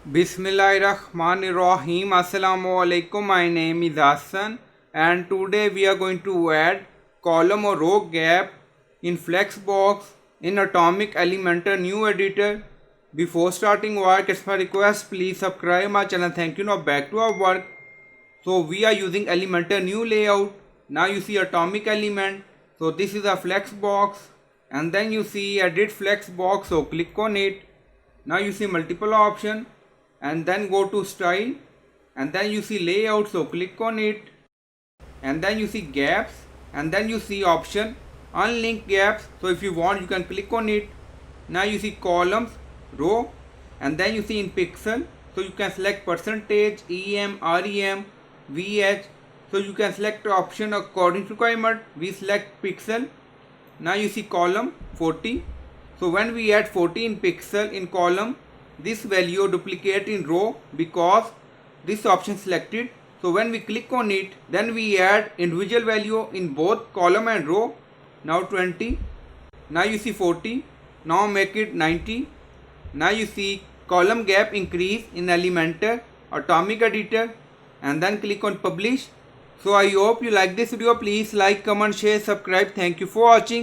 Bismillahirrahmanirrahim. Assalamu alaikum. My name is Hassan and today we are going to add column or row gap in flexbox in Atomic Elementor new editor. Before starting work, it's my request, please subscribe my channel. Thank you. Now back to our work. So we are using Elementor new layout. Now you see atomic element. So this is a flexbox and then you see edit flexbox. So click on it. Now you see multiple option and then go to style and then you see layout. So click on it and then you see gaps and then you see option unlink gaps. So if you want you can click on it. Now you see columns, row and then you see in pixel. So you can select percentage, EM, REM, VH. So you can select option according to requirement. We select pixel. Now you see column 40. So when we add 40 in pixel in column, this value duplicate in row because this option selected. So when we click on it, then we add individual value in both column and row. Now 20. Now you see 40. Now make it 90. Now you see column gap increase in Elementor Atomic Editor and then click on publish. So I hope you like this video. Please like, comment, share, subscribe. Thank you for watching.